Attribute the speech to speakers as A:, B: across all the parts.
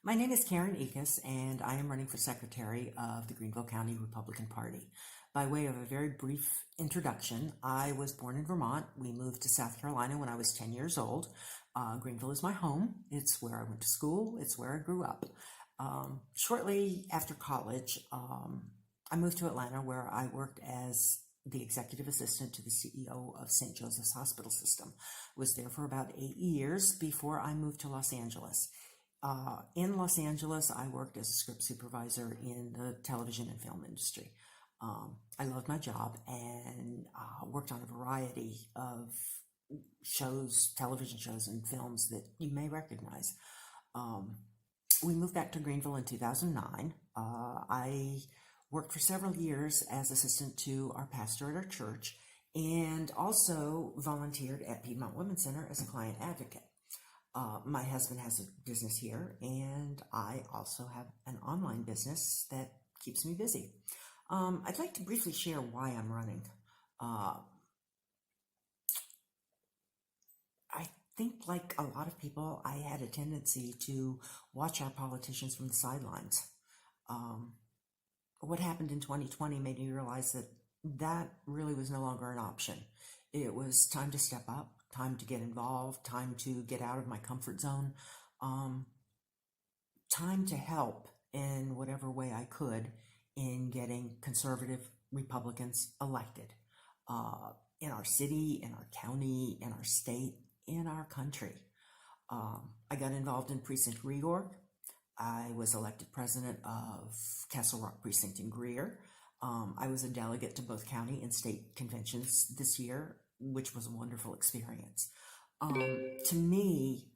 A: My name is Karen Eachus, and I am running for Secretary of the Greenville County Republican Party. By way of a very brief introduction, I was born in Vermont. We moved to South Carolina when I was 10 years old. Greenville is my home. It's where I went to school. It's where I grew up. Shortly after college, I moved to Atlanta, where I worked as the executive assistant to the CEO of St. Joseph's Hospital System. Was there for about 8 years before I moved to Los Angeles. In Los Angeles, I worked as a script supervisor in the television and film industry. I loved my job and worked on a variety of shows, television shows, and films that you may recognize. We moved back to Greenville in 2009. I worked for several years as assistant to our pastor at our church and also volunteered at Piedmont Women's Center as a client advocate. My husband has a business here, and I also have an online business that keeps me busy. I'd like to briefly share why I'm running. I think, like a lot of people, I had a tendency to watch our politicians from the sidelines. What happened in 2020 made me realize that that really was no longer an option. It was time to step up, time to get involved, time to get out of my comfort zone, time to help in whatever way I could in getting conservative Republicans elected in our city, in our county, in our state, in our country. I got involved in precinct reorg. I was elected president of Castle Rock Precinct in Greer. I was a delegate to both county and state conventions this year, which was a wonderful experience. To me,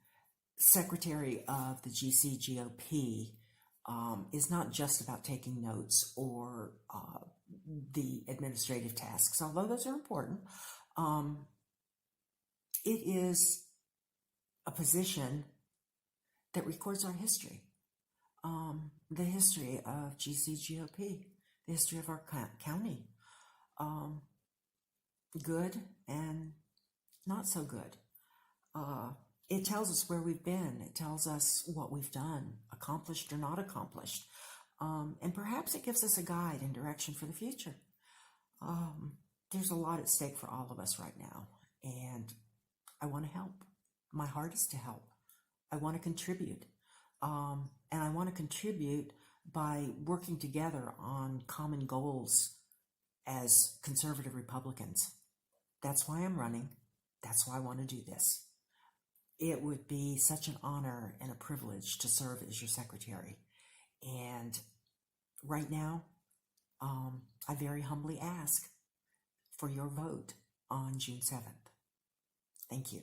A: Secretary of the GCGOP is not just about taking notes or the administrative tasks, although those are important. It is a position that records our history, the history of GCGOP, the history of our county, good and not so good. It tells us where we've been. It tells us what we've done, accomplished or not accomplished. And perhaps it gives us a guide and direction for the future. There's a lot at stake for all of us right now, and I want to help. My heart is to help. I want to contribute. And I want to contribute by working together on common goals as conservative Republicans. That's why I'm running. That's why I want to do this. It would be such an honor and a privilege to serve as your secretary. And right now, I very humbly ask for your vote on June 7th. Thank you.